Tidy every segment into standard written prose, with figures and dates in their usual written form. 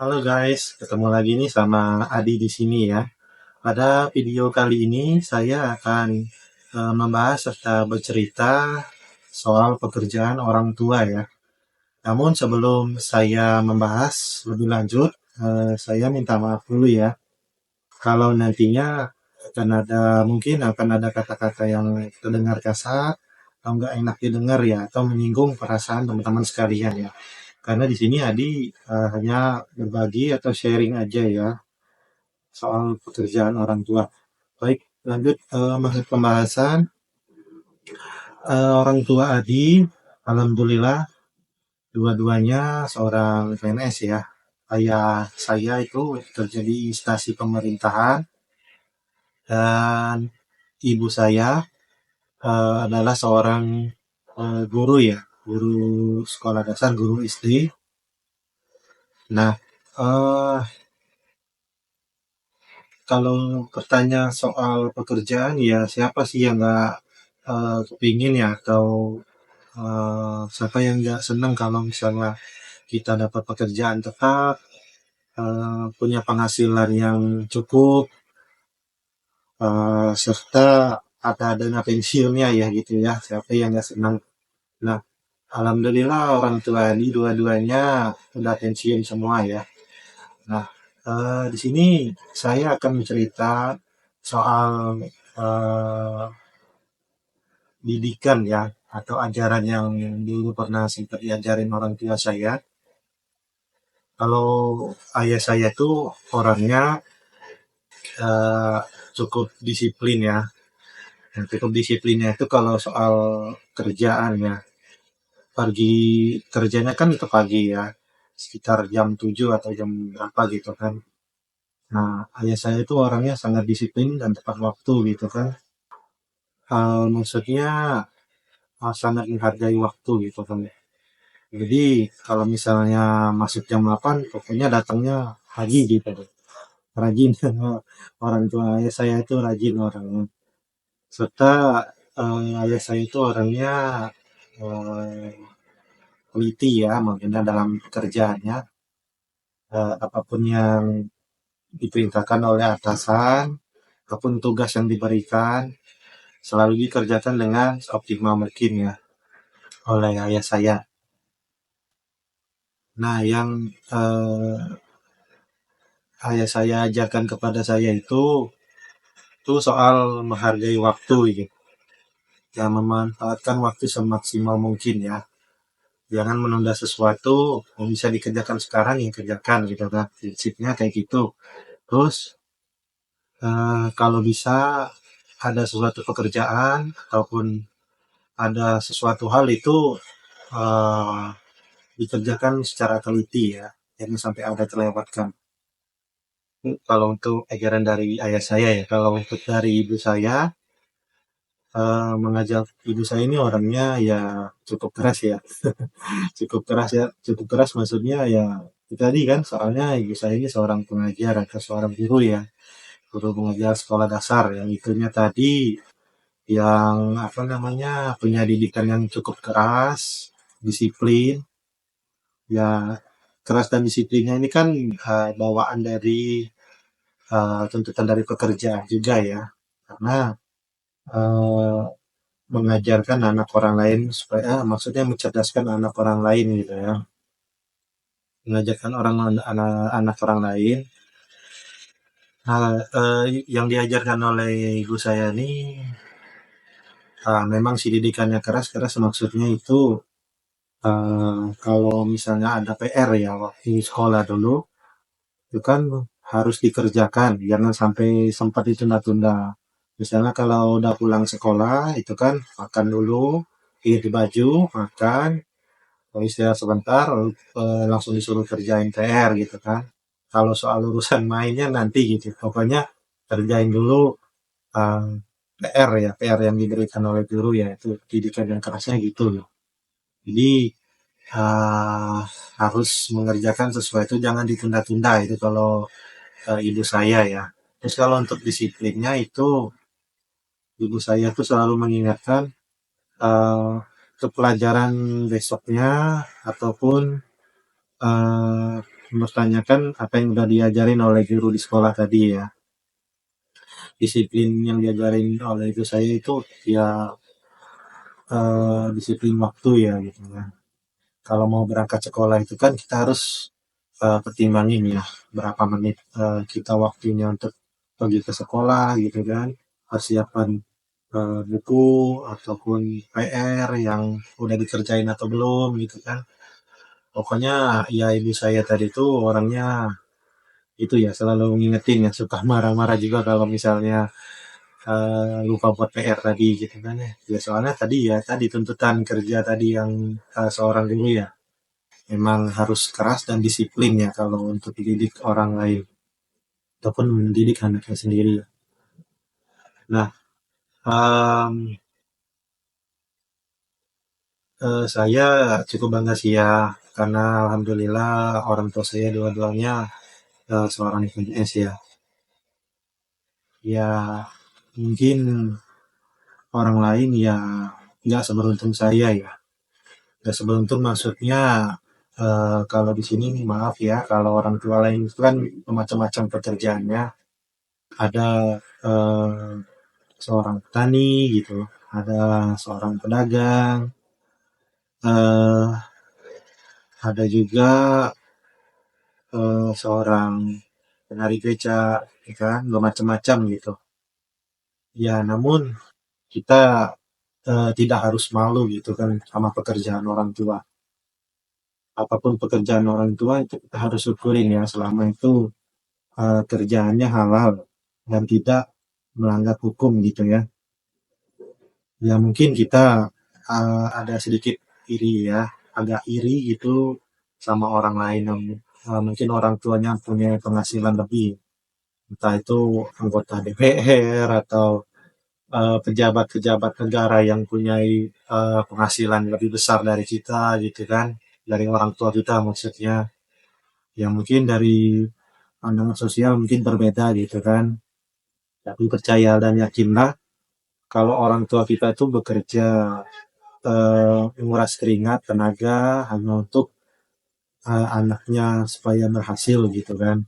Halo guys, ketemu lagi nih sama Adi di sini ya. Pada video kali ini saya akan membahas serta bercerita soal pekerjaan orang tua ya. Namun sebelum saya membahas lebih lanjut, saya minta maaf dulu ya. Kalau nantinya mungkin akan ada kata-kata yang terdengar kasar atau nggak enak didengar ya, atau menyinggung perasaan teman-teman sekalian ya. Karena di sini Adi hanya berbagi atau sharing aja ya soal pekerjaan orang tua. Baik, lanjut masuk pembahasan. Orang tua Adi, alhamdulillah dua-duanya seorang PNS ya. Ayah saya itu kerja di instansi pemerintahan dan ibu saya adalah seorang guru ya, guru sekolah dasar, guru SD. Nah, eh kalau bertanya soal pekerjaan ya siapa sih yang nggak kepingin ya atau siapa yang nggak senang kalau misalnya kita dapat pekerjaan tetap, punya penghasilan yang cukup, serta ada dana pensiunnya ya gitu ya. Siapa yang nggak senang? Nah, alhamdulillah orang tua ini dua-duanya udah pensiun semua ya. Nah, di sini saya akan mencerita soal eh, didikan ya atau ajaran yang dulu pernah sempat diajarin orang tua saya. Kalau ayah saya tuh orangnya eh, cukup disiplin ya. Dan cukup disiplinnya itu kalau soal kerjaan ya. Pergi kerjanya kan ke pagi ya. Sekitar jam 7 atau jam berapa gitu kan. Nah, ayah saya itu orangnya sangat disiplin dan tepat waktu gitu kan. Maksudnya sangat menghargai waktu gitu kan. Jadi kalau misalnya masuk jam 8, pokoknya datangnya pagi gitu. Rajin. Orang tua ayah saya itu rajin orangnya. Serta ayah saya itu orangnya eh, teliti ya, maksudnya dalam pekerjaannya. Apapun yang diperintahkan oleh atasan, apapun tugas yang diberikan, selalu dikerjakan dengan seoptimal mungkin ya oleh ayah saya. Nah, yang eh, ayah saya ajarkan kepada saya itu soal menghargai waktu gitu. Ya, memanfaatkan waktu semaksimal mungkin ya. Jangan menunda sesuatu yang bisa dikerjakan sekarang yang kerjakan gitu kan. Prinsipnya kayak gitu. Terus kalau bisa ada suatu pekerjaan ataupun ada sesuatu hal itu eh, dikerjakan secara teliti ya. Jangan sampai ada terlewatkan. Kalau untuk ajaran dari ayah saya ya. Kalau untuk dari ibu saya, mengajar ibu saya ini orangnya ya cukup keras ya. Cukup keras ya, cukup keras maksudnya ya itu tadi kan soalnya ibu saya ini seorang pengajar atau seorang guru ya, guru pengajar sekolah dasar yang itunya tadi yang apa namanya punya didikan yang cukup keras, disiplin, ya keras dan disiplinnya ini kan bawaan dari tuntutan dari pekerjaan juga ya, karena eh, mengajarkan anak orang lain supaya maksudnya mencerdaskan anak orang lain gitu ya, mengajarkan anak orang lain. Nah, yang diajarkan oleh ibu saya ini, memang si didikannya keras, keras maksudnya itu kalau misalnya ada PR ya waktu sekolah dulu, itu kan harus dikerjakan, jangan sampai sempat ditunda-tunda. Misalnya kalau udah pulang sekolah, itu kan makan dulu, ganti baju, makan, kalau istirahat sebentar, langsung disuruh kerjain PR gitu kan. Kalau soal urusan mainnya nanti gitu, pokoknya kerjain dulu eh, PR ya, PR yang diberikan oleh guru ya, itu didikan yang kerasnya gitu loh. Jadi eh, harus mengerjakan sesuai itu, jangan ditunda-tunda itu kalau ibu saya ya. Terus kalau untuk disiplinnya itu, ibu saya tuh selalu mengingatkan eh, ke pelajaran besoknya ataupun mempertanyakan apa yang udah diajarin oleh guru di sekolah tadi ya. Disiplin yang diajarin oleh ibu saya itu ya disiplin waktu ya gitu ya. Kalau mau berangkat sekolah itu kan kita harus pertimbangin ya berapa menit kita waktunya untuk pergi ke sekolah gitu kan. Persiapan buku ataupun PR yang udah dikerjain atau belum gitu kan. Pokoknya ya ibu saya tadi tuh orangnya itu ya selalu ngingetin ya suka marah-marah juga kalau misalnya lupa buat PR tadi gitu kan ya. Ya soalnya tadi ya tadi tuntutan kerja tadi yang seorang guru ya memang harus keras dan disiplin ya kalau untuk dididik orang lain ataupun mendidik anaknya sendiri. Nah, em, saya cukup bangga sih ya karena alhamdulillah orang tua saya dua-duanya seorang PNS ya. Ya mungkin orang lain ya nggak seberuntung saya ya. Nggak seberuntung maksudnya kalau di sini maaf ya kalau orang tua lain itu kan macam-macam pekerjaannya. Ada eh, seorang petani gitu, ada seorang pedagang, eh, ada juga seorang penari beca, ya kan, bermacam-macam gitu. Ya, namun kita tidak harus malu gitu kan sama pekerjaan orang tua. Apapun pekerjaan orang tua itu kita harus syukurin ya selama itu kerjaannya halal dan tidak melanggar hukum gitu ya. Ya mungkin kita ada sedikit iri ya, agak iri gitu sama orang lain yang mungkin orang tuanya punya penghasilan lebih, entah itu anggota DPR atau pejabat-pejabat negara yang punya penghasilan lebih besar dari kita gitu kan, dari orang tua kita maksudnya. Ya mungkin dari pandangan sosial mungkin berbeda gitu kan, tapi percaya dan yakinlah kalau orang tua kita itu bekerja menguras keringat, tenaga hanya untuk anaknya supaya berhasil gitu kan.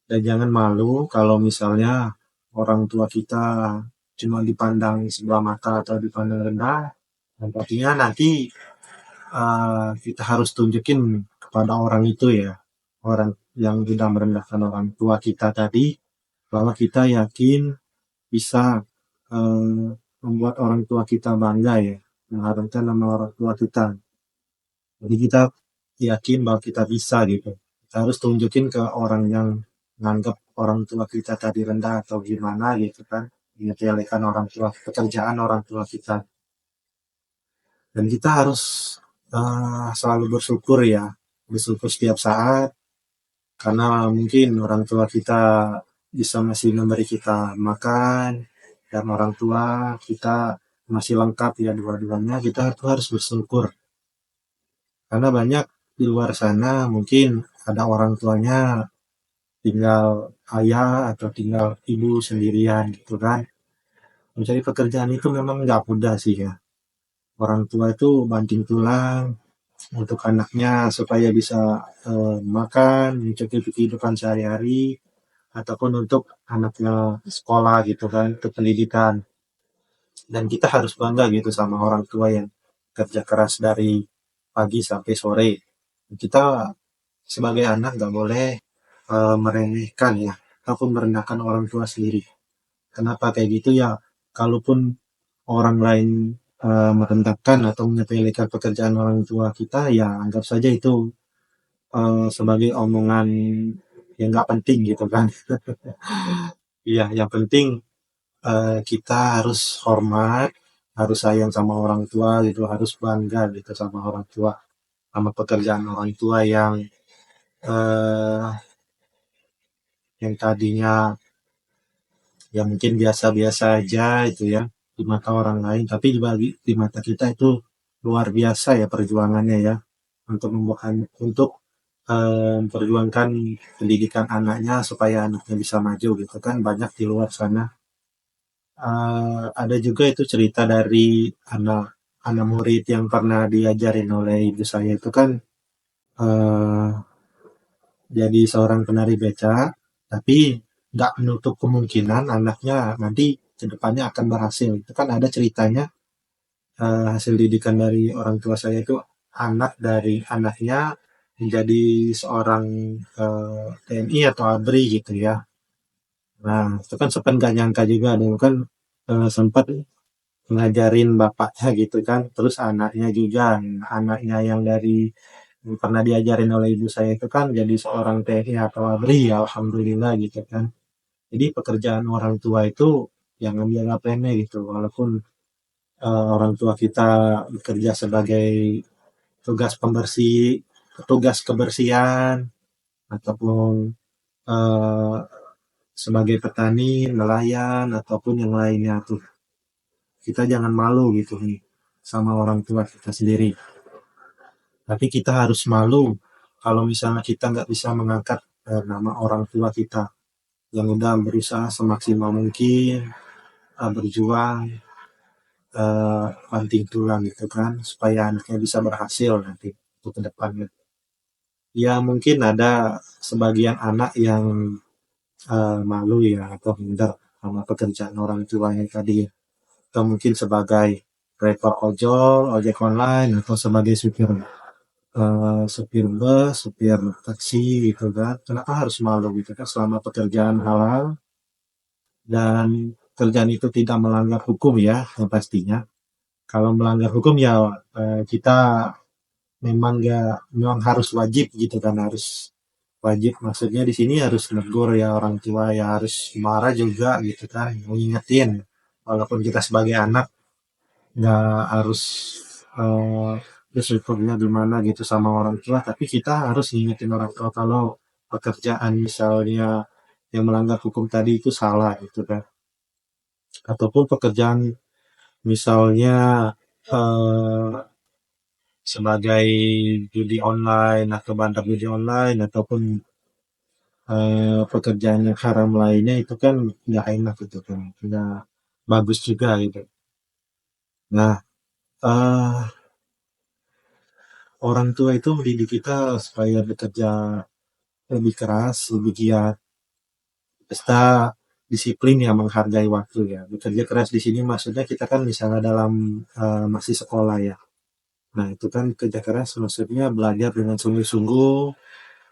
Dan jangan malu kalau misalnya orang tua kita cuma dipandang sebelah mata atau dipandang rendah. Dan pastinya nanti kita harus tunjukin kepada orang itu ya, orang yang sudah merendahkan orang tua kita tadi, bahwa kita yakin bisa eh, membuat orang tua kita bangga ya, mengharumkan nama orang tua kita. Jadi kita yakin bahwa kita bisa gitu. Kita harus tunjukin ke orang yang nganggap orang tua kita tadi rendah atau gimana gitu kan. Menyepelekan orang tua, pekerjaan orang tua kita. Dan kita harus selalu bersyukur ya. Bersyukur setiap saat. Karena mungkin orang tua kita bisa masih memberi kita makan. Dan orang tua kita masih lengkap ya dua-duanya. Kita harus bersyukur karena banyak di luar sana mungkin ada orang tuanya tinggal ayah atau tinggal ibu sendirian gitu kan. Mencari pekerjaan itu memang nggak mudah sih ya. Orang tua itu banting tulang untuk anaknya supaya bisa makan, mencukupi kehidupan sehari-hari, ataupun untuk anaknya sekolah gitu kan, untuk pendidikan. Dan kita harus bangga gitu sama orang tua yang kerja keras dari pagi sampai sore. Kita sebagai anak nggak boleh meremehkan ya ataupun merendahkan orang tua sendiri. Kenapa kayak gitu ya? Kalaupun orang lain merendahkan atau menyepelekan pekerjaan orang tua kita, ya anggap saja itu sebagai omongan yang nggak penting gitu kan. Iya, yang penting kita harus hormat, harus sayang sama orang tua gitu, harus bangga gitu sama orang tua, sama pekerjaan orang tua eh, yang tadinya ya mungkin biasa-biasa aja itu ya di mata orang lain, tapi di mata kita itu luar biasa ya perjuangannya ya untuk untuk memperjuangkan pendidikan anaknya supaya anaknya bisa maju gitu kan banyak di luar sana. Ada juga itu cerita dari anak anak murid yang pernah diajarin oleh ibu saya itu kan eh, jadi seorang penari becak, tapi nggak menutup kemungkinan anaknya nanti ke depannya akan berhasil. Itu kan ada ceritanya, hasil didikan dari orang tua saya itu anak dari anaknya menjadi seorang TNI atau ABRI gitu ya. Nah, itu kan sempat nggak nyangka juga dulu kan, sempat ngajarin bapaknya gitu kan, terus anaknya juga, anaknya yang dari pernah diajarin oleh ibu saya itu kan jadi seorang TNI atau ABRI, ya alhamdulillah gitu kan. Jadi pekerjaan orang tua itu jangan dianggap remeh gitu, walaupun orang tua kita bekerja sebagai tugas pembersih, petugas kebersihan, ataupun eh, sebagai petani, nelayan, ataupun yang lainnya tuh. Kita jangan malu gitu nih sama orang tua kita sendiri. Tapi kita harus malu kalau misalnya kita nggak bisa mengangkat nama orang tua kita yang udah berusaha semaksimal mungkin, berjuang, banting tulang gitu kan, supaya anaknya bisa berhasil nanti untuk ke depannya. Ya mungkin ada sebagian anak yang malu ya atau minder sama pekerjaan orang tuanya tadi ya. Atau mungkin sebagai driver ojol, ojek online, atau sebagai supir bus, supir taksi gitu kan. Kenapa harus malu gitu kan selama pekerjaan halal dan kerjaan itu tidak melanggar hukum ya yang pastinya. Kalau melanggar hukum ya kita memang harus wajib gitu kan, harus wajib maksudnya di sini harus negur ya orang tua, ya harus marah juga gitu kan, mengingetin walaupun kita sebagai anak nggak harus eh bersyukurnya gimana gitu sama orang tua, tapi kita harus ngingetin orang tua kalau pekerjaan misalnya yang melanggar hukum tadi itu salah gitu kan, ataupun pekerjaan misalnya eh, sebagai judi online atau bandar judi online ataupun pekerjaan yang haram lainnya itu kan nggak enak gitu kan, nggak bagus juga gitu. Nah, eh, orang tua itu mendidik kita supaya bekerja lebih keras, lebih giat, serta disiplin yang menghargai waktu ya. Bekerja keras di sini maksudnya kita kan misalnya dalam masih sekolah ya. Nah, itu kan kerja keras maksudnya belajar dengan sungguh-sungguh,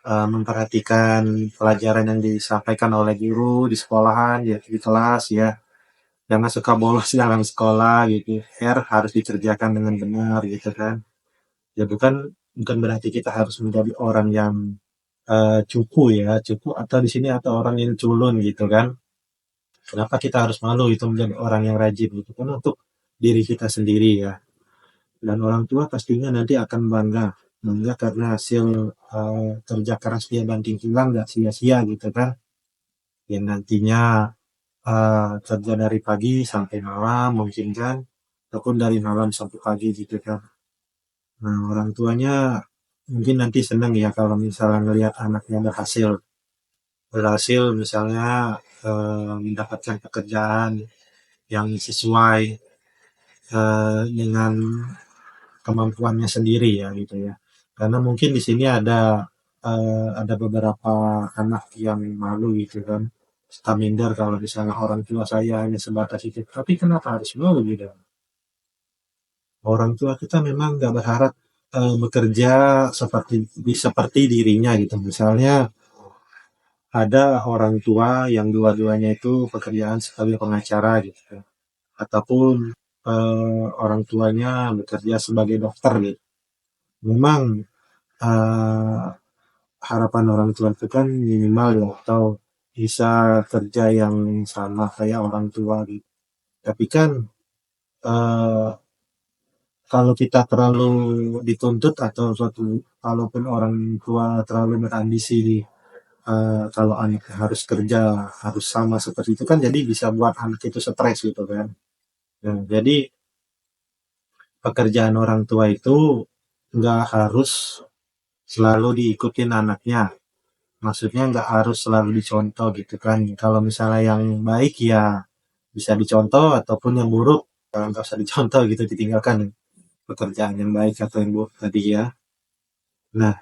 memperhatikan pelajaran yang disampaikan oleh guru di sekolahan, ya di kelas ya. Jangan suka bolos dalam sekolah gitu. R harus dikerjakan dengan benar gitu kan. Ya bukan bukan berarti kita harus menjadi orang yang cupu ya, cupu atau di sini atau orang yang culun gitu kan. Kenapa kita harus malu itu menjadi orang yang rajin gitu kan untuk diri kita sendiri ya. Dan orang tua pastinya nanti akan bangga, bangga karena hasil kerja keras dia banting tulang nggak sia-sia gitu kan. Yang nantinya kerja dari pagi sampai malam mungkin kan, ataupun dari malam sampai pagi gitu kan. Nah orang tuanya mungkin nanti senang ya kalau misalnya ngelihat anaknya berhasil, berhasil misalnya mendapatkan pekerjaan yang sesuai dengan kemampuannya sendiri ya gitu ya. Karena mungkin di sini ada beberapa anak yang malu gitu kan. Suka minder kalau misalnya orang tua saya hanya sebatas itu. Tapi kenapa harus malu gitu? Orang tua kita memang nggak berharap bekerja seperti dirinya gitu. Misalnya ada orang tua yang dua-duanya itu pekerjaan sebagai pengacara gitu kan. Ataupun orang tuanya bekerja sebagai dokter gitu. Memang eh, harapan orang tua itu kan minimal ya atau bisa kerja yang sama kayak orang tua gitu. Tapi kan eh, kalau kita terlalu dituntut atau suatu kalaupun orang tua terlalu berambisi kalau anak harus kerja harus sama seperti itu kan jadi bisa buat anak itu stres gitu kan. Nah, jadi pekerjaan orang tua itu nggak harus selalu diikutin anaknya. Maksudnya nggak harus selalu dicontoh gitu kan. Kalau misalnya yang baik ya bisa dicontoh ataupun yang buruk nggak usah dicontoh gitu, ditinggalkan pekerjaan yang baik atau yang buruk tadi ya. Nah,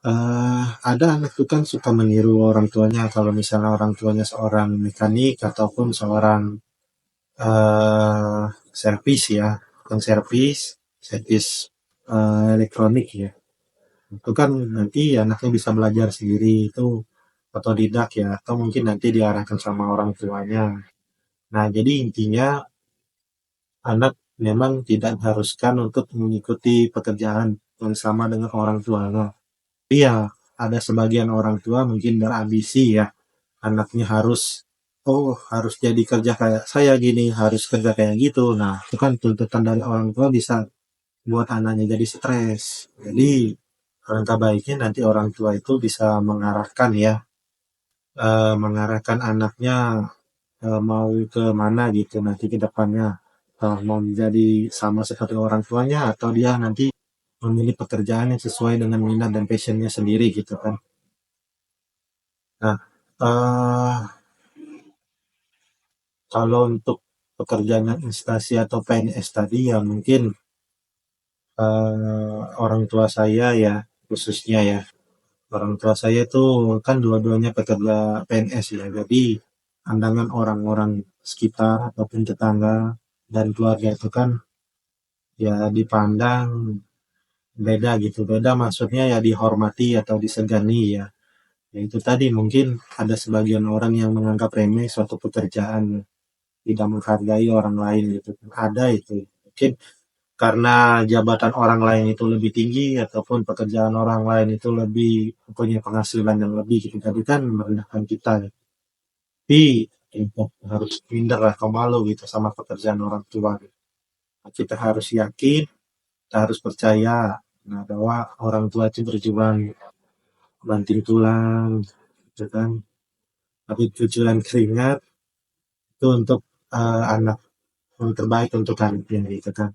Ada anak itu kan suka meniru orang tuanya kalau misalnya orang tuanya seorang mekanik ataupun seorang servis ya, bukan servis, servis elektronik ya. Itu kan nanti anaknya bisa belajar sendiri itu otodidak ya, atau mungkin nanti diarahkan sama orang tuanya. Nah, jadi intinya anak memang tidak diharuskan untuk mengikuti pekerjaan yang sama dengan orang tuanya. Iya, ada sebagian orang tua mungkin berambisi ya, anaknya harus, oh harus jadi kerja kayak saya gini, harus kerja kayak gitu. Nah, itu kan tuntutan dari orang tua bisa buat anaknya jadi stres. Jadi, alangkah baiknya nanti orang tua itu bisa mengarahkan ya, mengarahkan anaknya mau ke mana gitu nanti ke depannya. Mau menjadi sama seperti orang tuanya atau dia nanti memilih pekerjaan yang sesuai dengan minat dan passionnya sendiri gitu kan. Nah, eh kalau untuk pekerjaan instansi atau PNS tadi ya mungkin orang tua saya ya khususnya ya. Orang tua saya itu kan dua-duanya pekerja PNS ya. Jadi pandangan orang-orang sekitar ataupun tetangga dan keluarga itu kan ya dipandang beda gitu. Beda maksudnya ya dihormati atau disegani ya. Ya itu tadi mungkin ada sebagian orang yang menganggap remeh suatu pekerjaan, tidak menghargai orang lain gitu. Ada itu. Mungkin karena jabatan orang lain itu lebih tinggi ataupun pekerjaan orang lain itu lebih punya penghasilan yang lebih gitu. Jadi kan merendahkan kita. Ya. Tapi kita harus minder lah atau malu gitu sama pekerjaan orang tua. Gitu. Kita harus yakin, kita harus percaya nah, bahwa orang tua itu berjuang banting tulang, gitu kan. Tapi cucuran keringat itu untuk anak yang terbaik untuk anaknya gitu kan.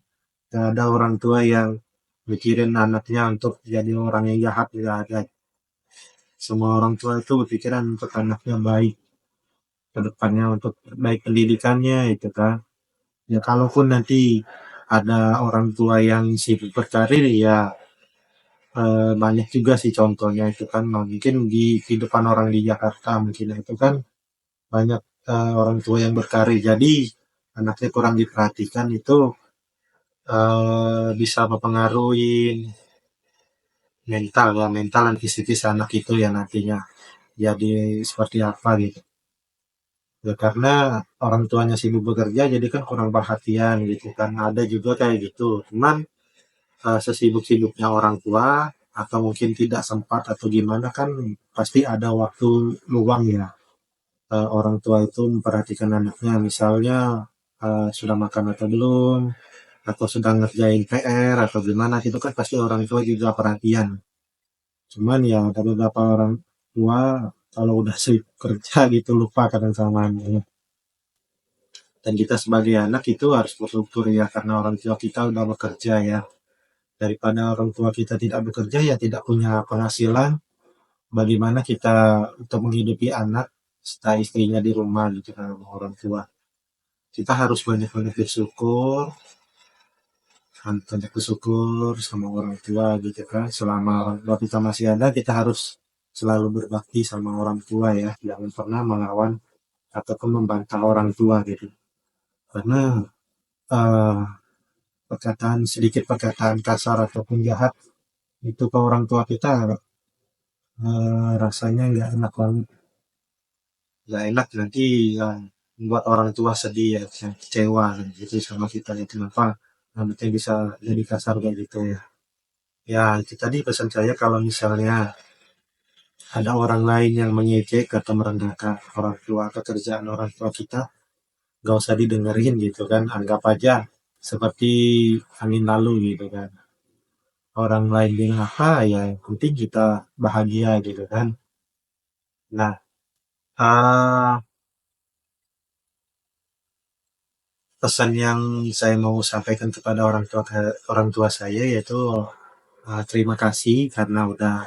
Gak ada orang tua yang mikirin anaknya untuk jadi orang yang jahat, tidak ada. Semua orang tua itu berpikiran untuk anaknya baik ke depannya, untuk baik pendidikannya itu kan. Ya kalaupun nanti ada orang tua yang sibuk berkarir ya banyak juga sih contohnya itu kan. Nah, mungkin di kehidupan orang di Jakarta mungkin itu kan banyak orang tua yang berkarir. Jadi anaknya kurang diperhatikan itu bisa mempengaruhi mental ya, mental dan psikis anak itu ya nantinya jadi seperti apa gitu. Ya karena orang tuanya sibuk bekerja jadi kan kurang perhatian gitu kan. Ada juga kayak gitu. Cuman sesibuk-sibuknya orang tua atau mungkin tidak sempat atau gimana kan pasti ada waktu luang ya. Orang tua itu memperhatikan anaknya misalnya sudah makan atau belum atau sedang ngerjain PR atau gimana itu kan pasti orang tua juga perhatian. Cuman ya ada beberapa orang tua kalau udah sibuk kerja gitu lupa kadang sama anaknya. Dan kita sebagai anak itu harus bersyukur ya karena orang tua kita udah bekerja ya. Daripada orang tua kita tidak bekerja ya tidak punya penghasilan, bagaimana kita untuk menghidupi anak serta istrinya di rumah gitu kan sama orang tua. Kita harus banyak-banyak bersyukur, banyak bersyukur sama orang tua gitu kan. Selama orang tua kita masih ada, kita harus selalu berbakti sama orang tua ya. Jangan pernah melawan ataupun membantah orang tua gitu. Karena eh, perkataan sedikit perkataan kasar ataupun jahat itu ke orang tua kita rasanya nggak enak banget, nggak enak nanti ya, membuat orang tua sedih ya yang kecewa gitu sama kita ya kenapa nanti bisa jadi kasar kayak gitu ya. Ya itu tadi pesan saya kalau misalnya ada orang lain yang mengejek atau merendahkan orang tua pekerjaan orang tua kita gak usah didengerin gitu kan, anggap aja seperti angin lalu gitu kan. Orang lain bilang apa ya yang penting kita bahagia gitu kan. Nah, pesan yang saya mau sampaikan kepada orang tua saya yaitu terima kasih karena udah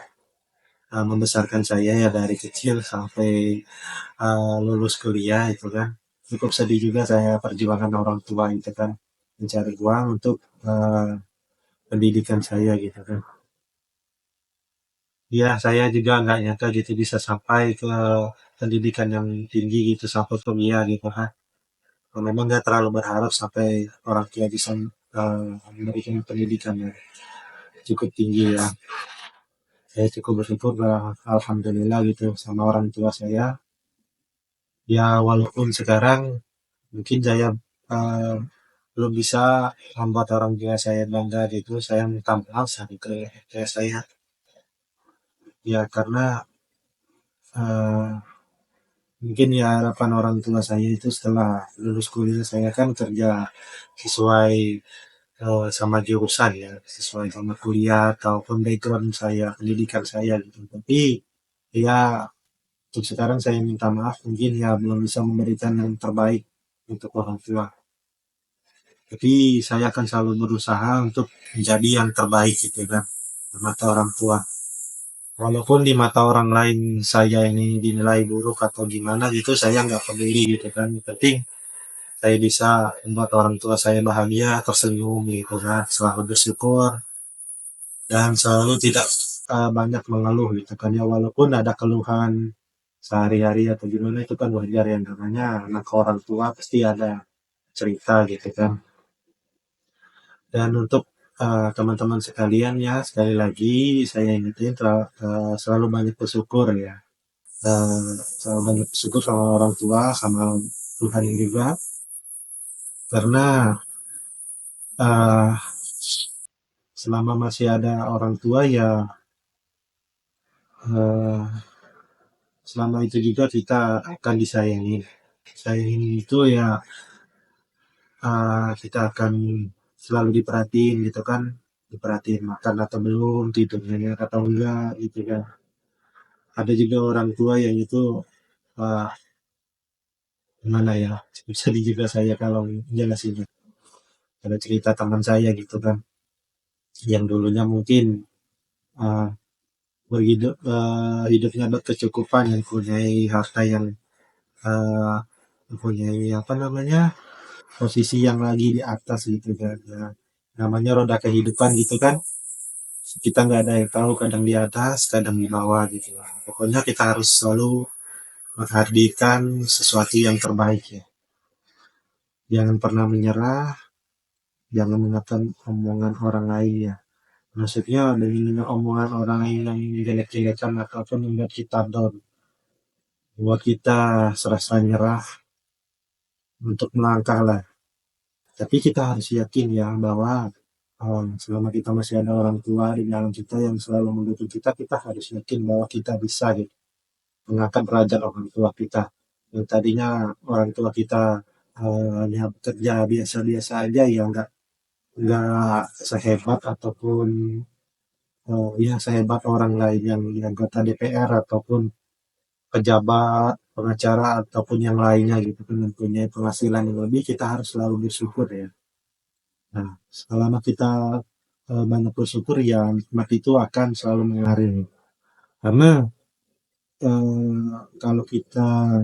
membesarkan saya ya dari kecil sampai lulus kuliah itu kan. Cukup sedih juga saya perjuangan orang tua itu kan mencari uang untuk pendidikan saya gitu kan. Ya, saya juga nggak nyangka gitu bisa sampai ke pendidikan yang tinggi gitu, sampai kuliah gitu kan. Memang nggak terlalu berharap sampai orang tua bisa memberikan pendidikan yang cukup tinggi ya. Saya cukup bersyukur alhamdulillah gitu sama orang tua saya. Ya walaupun sekarang mungkin saya eh, belum bisa membuat orang tua saya bangga gitu, saya minta maaf sama ke saya. Ya karena eh, mungkin ya harapan orang tua saya itu setelah lulus kuliah saya kan kerja sesuai sama jurusan ya, sesuai sama kuliah ataupun background saya, pendidikan saya gitu. Tapi ya untuk sekarang saya minta maaf mungkin ya belum bisa memberikan yang terbaik untuk orang tua. Tapi saya akan selalu berusaha untuk menjadi yang terbaik gitu kan di mata orang tua. Walaupun di mata orang lain saya ini dinilai buruk atau gimana gitu, saya nggak peduli gitu kan. Yang penting saya bisa membuat orang tua saya bahagia, tersenyum gitu kan, selalu bersyukur dan selalu tidak banyak mengeluh gitu kan ya. Walaupun ada keluhan sehari-hari atau gimana itu kan wajar ya, namanya anak orang tua pasti ada cerita gitu kan. Dan untuk teman-teman sekalian ya, sekali lagi saya ingetin selalu banyak bersyukur ya. Selalu banyak bersyukur sama orang tua, sama Tuhan juga. Karena eh, selama masih ada orang tua ya, eh, selama itu juga kita akan disayangi. Sayangi itu ya kita akan selalu diperhatiin gitu kan. Diperhatiin makan atau belum, tidurnya atau enggak gitu kan. Ada juga orang tua yang itu eh, gimana ya, sedih juga saya kalau jelasin. Ada cerita teman saya gitu kan, yang dulunya mungkin uh, hidupnya berkecukupan, yang mempunyai harta yang uh, mempunyai apa namanya, posisi yang lagi di atas gitu kan. Ya, namanya roda kehidupan gitu kan. Kita nggak ada yang tahu, kadang di atas, kadang di bawah gitu. Pokoknya kita harus selalu menghadirkan sesuatu yang terbaik ya. Jangan pernah menyerah, jangan mendengarkan omongan orang lain ya. Maksudnya dengan omongan orang lain yang jelek-jelekan ataupun membuat kita down, buat kita serasa nyerah untuk melangkah lah. Tapi kita harus yakin ya bahwa selama kita masih ada orang tua di dalam kita yang selalu mendukung kita, kita harus yakin bahwa kita bisa gitu, mengangkat derajat orang tua kita. Yang tadinya orang tua kita hanya bekerja biasa-biasa aja ya, nggak sehebat ataupun ya sehebat orang lain yang anggota DPR ataupun pejabat, pengacara ataupun yang lainnya gitu kan, mempunyai penghasilan yang lebih, kita harus selalu bersyukur ya. Nah, selama kita banyak bersyukur ya nikmat itu akan selalu mengalir. Karena kalau kita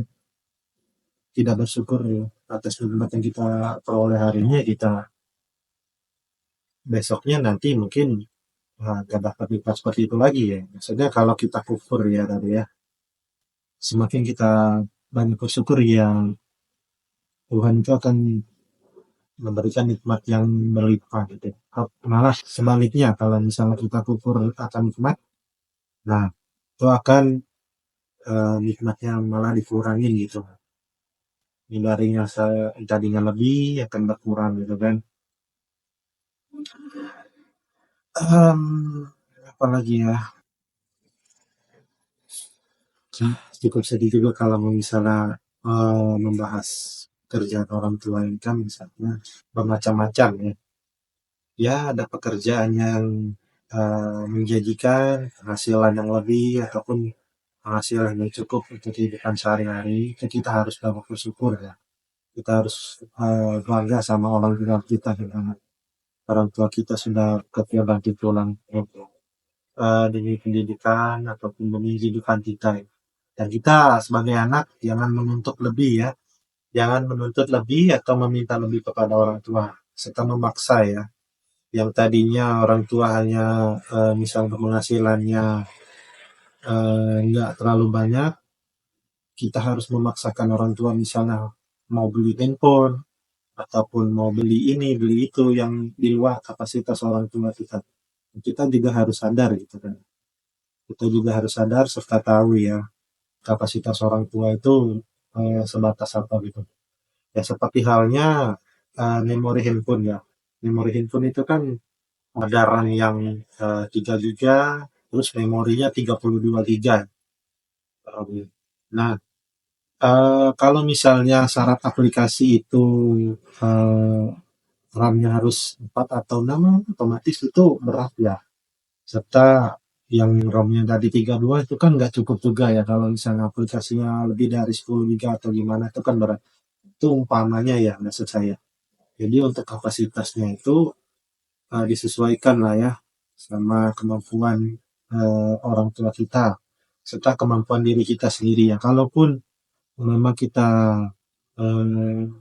tidak bersyukur ya, atas nikmat yang kita peroleh hari ini, ya kita besoknya nanti mungkin gak dapat nikmat seperti itu lagi ya. Maksudnya kalau kita kufur ya tadi ya, semakin kita banyak bersyukur ya Tuhan itu akan memberikan nikmat yang berlimpah gitu. Malah sebaliknya kalau misalnya kita kufur akan nikmat, nah itu akan nikmatnya malah dikurangin gitu. Dibanding yang tadinya lebih akan berkurang gitu kan. Em, Apalagi ya, cukup sedih juga kalau misalnya membahas kerjaan orang tua ini kan misalnya bermacam-macam ya. Ya ada pekerjaan yang menjanjikan penghasilan yang lebih ataupun penghasilan yang cukup untuk kehidupan sehari-hari, itu kita harus dapat bersyukur ya. Kita harus bangga sama orang tua kita, dengan orang tua kita sudah kerja banting tulang untuk demi pendidikan ataupun demi kehidupan kita. Dan kita sebagai anak jangan menuntut lebih ya, jangan menuntut lebih atau meminta lebih kepada orang tua serta memaksa ya. Yang tadinya orang tua hanya misal penghasilannya nggak terlalu banyak, kita harus memaksakan orang tua misalnya mau beli handphone, ataupun mau beli ini, beli itu yang di luar kapasitas orang tua kita. Kita juga harus sadar gitu kan. Kita juga harus sadar serta tahu ya kapasitas orang tua itu sebatas apa gitu. Ya seperti halnya memori handphone ya. Memori handphone itu kan ada RAM yang 3 giga, terus memorinya 32 giga. Nah, kalau misalnya syarat aplikasi itu eh, RAM-nya harus 4 atau 6, otomatis itu berat ya. Serta yang ROM-nya tadi 32 itu kan nggak cukup juga ya kalau misalnya aplikasinya lebih dari 10 giga atau gimana itu kan berat. Itu umpamanya ya maksud saya. Jadi untuk kapasitasnya itu disesuaikan lah ya sama kemampuan orang tua kita serta kemampuan diri kita sendiri ya. Kalaupun memang kita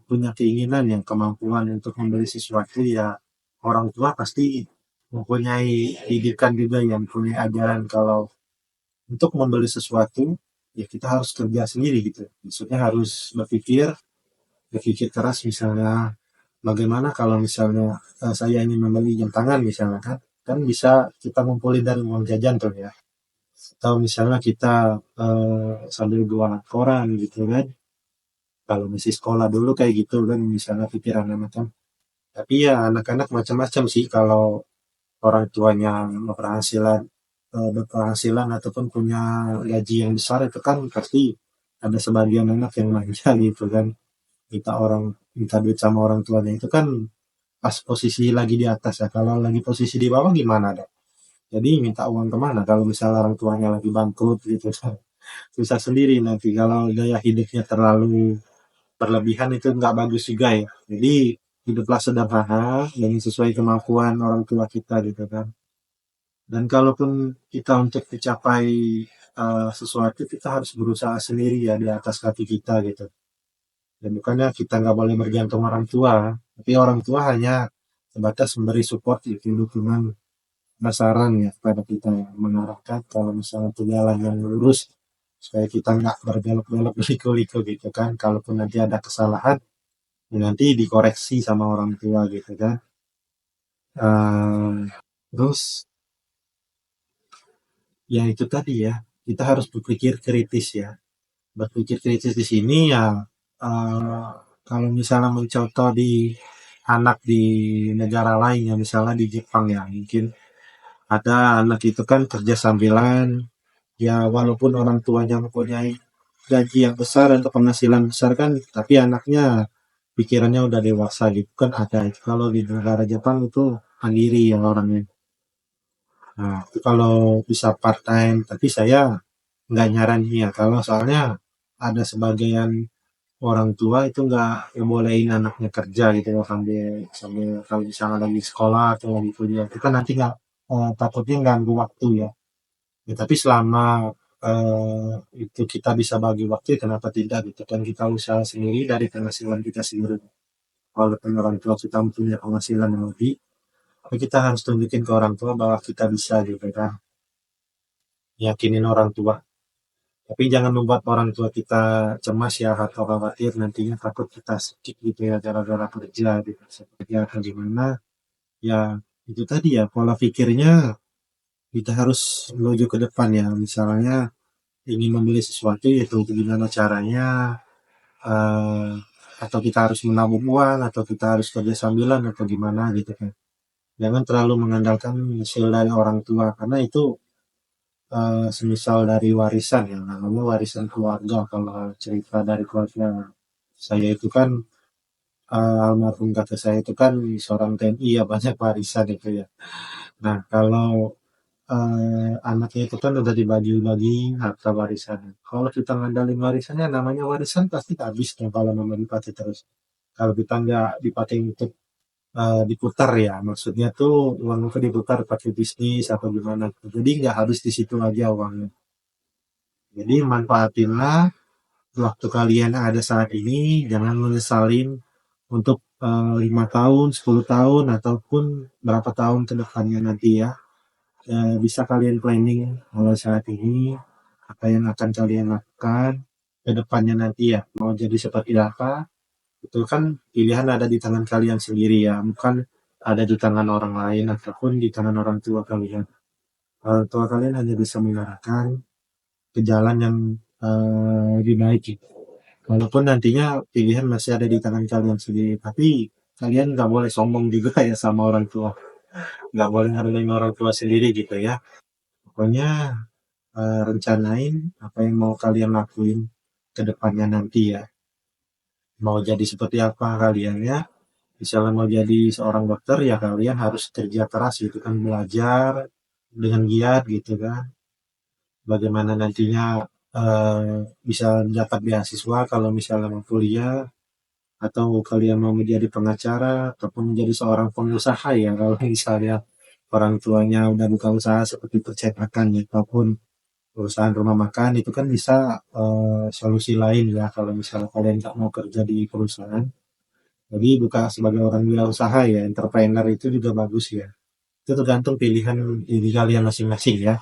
punya keinginan yang kemampuan untuk membeli sesuatu ya orang tua pasti mempunyai didikan juga yang punya ajaran kalau untuk membeli sesuatu ya kita harus kerja sendiri gitu. Maksudnya harus berpikir keras misalnya bagaimana kalau misalnya saya ingin membeli jam tangan misalnya kan kan bisa kita ngumpulin dari uang jajan tuh ya atau misalnya kita sambil jualan koran gitu kan kalau masih sekolah dulu kayak gitu kan misalnya pikiran anak kan tapi ya anak-anak macam-macam sih kalau orang tuanya berpenghasilan ataupun punya gaji yang besar itu kan pasti ada sebagian anak yang manja gitu kan minta duit sama orang tuanya itu kan pas posisi lagi di atas ya kalau lagi posisi di bawah gimana deh jadi minta uang kemana kalau misalnya orang tuanya lagi bangkrut gitu susah sendiri nanti kalau gaya hidupnya terlalu berlebihan itu nggak bagus juga ya jadi hiduplah sederhana dan sesuai kemampuan orang tua kita gitu kan dan kalaupun kita untuk mencapai sesuatu kita harus berusaha sendiri ya di atas kaki kita gitu dan bukannya kita nggak boleh bergantung orang tua tapi orang tua hanya sebatas memberi support gitu dukungan saran ya kepada kita yang mengarahkan kalau misalnya itu jalan yang lurus supaya kita nggak berbelok-belok berliku-liku gitu kan kalaupun nanti ada kesalahan ya nanti dikoreksi sama orang tua gitu kan. Eh, terus ya itu tadi ya kita harus berpikir kritis ya berpikir kritis di sini ya eh, kalau misalnya mencontoh di anak di negara lain ya misalnya di Jepang ya mungkin ada anak itu kan kerja sambilan ya walaupun orang tuanya mempunyai gaji yang besar untuk penghasilan besar kan tapi anaknya pikirannya udah dewasa gitu kan ada itu kalau di negara Jepang itu mandiri yang orangnya nah itu kalau bisa part time tapi saya nggak nyaranin ya kalau soalnya ada sebagian orang tua itu nggak ngebolehin anaknya kerja gitu loh sambil sambil kalau misalnya lagi sekolah atau lagi kuliah itu kan nanti nggak takutnya ganggu waktu ya. Ya, tapi selama itu kita bisa bagi waktu, ya kenapa tidak gitu kan kita usaha sendiri dari penghasilan kita sendiri. Walaupun orang tua kita punya penghasilan yang lebih, tapi kita harus tunjukin ke orang tua bahwa kita bisa gitu kan. Yakinin orang tua. Tapi jangan membuat orang tua kita cemas ya atau khawatir nantinya takut kita skip gitu ya gara-gara kerja gitu. Seperti atau gimana. Ya itu tadi ya pola pikirnya kita harus menuju ke depan ya. Misalnya ingin membeli sesuatu yaitu gimana caranya eh, atau kita harus menabung uang atau kita harus kerja sambilan atau gimana gitu kan jangan terlalu mengandalkan hasil dari orang tua karena itu semisal dari warisan ya namanya warisan keluarga kalau cerita dari keluarga saya itu kan almarhum kakek saya itu kan seorang TNI ya banyak warisan itu ya nah kalau anaknya itu kan udah dibagi-bagi harta warisan. Kalau kita ngandalin warisannya, namanya warisan pasti habis dong kalau memang dipakai terus. Kalau kita nggak dipakai untuk diputar ya, maksudnya tuh uang itu diputar pakai bisnis atau gimana. Jadi nggak habis di situ aja uangnya. Jadi manfaatinlah waktu kalian ada saat ini, jangan menyesalin untuk 5 tahun, 10 tahun, ataupun berapa tahun ke depannya nanti ya. Bisa kalian planning mulai saat ini apa yang akan kalian lakukan ke depannya nanti ya, mau jadi seperti apa, itu kan pilihan ada di tangan kalian sendiri ya, bukan ada di tangan orang lain ataupun di tangan orang tua kalian. Orang tua kalian hanya bisa mengarahkan ke jalan yang lebih baik gitu. Walaupun nantinya pilihan masih ada di tangan kalian sendiri, tapi kalian nggak boleh sombong juga ya sama orang tua. Nggak boleh ngerendahin orang tua sendiri gitu ya. Pokoknya rencanain apa yang mau kalian lakuin ke depannya nanti ya. Mau jadi seperti apa kalian ya. Misalnya mau jadi seorang dokter ya kalian harus kerja keras gitu kan, belajar dengan giat gitu kan. Bagaimana nantinya bisa dapat beasiswa kalau misalnya mau kuliah, atau kalian mau menjadi pengacara ataupun menjadi seorang pengusaha ya kalau misalnya orang tuanya udah buka usaha seperti percetakan ya, ataupun perusahaan rumah makan, itu kan bisa solusi lain ya kalau misalnya kalian nggak mau kerja di perusahaan. Jadi buka sebagai orang wirausaha ya, entrepreneur itu juga bagus ya. Itu tergantung pilihan diri kalian masing-masing ya.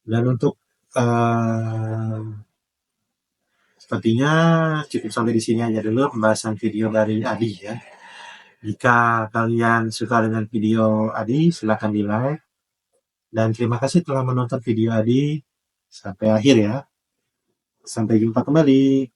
Dan untuk eh, sepertinya cukup sampai di sini aja dulu pembahasan video dari Adi ya. Jika kalian suka dengan video Adi, silahkan di like. Dan terima kasih telah menonton video Adi sampai akhir ya. Sampai jumpa kembali.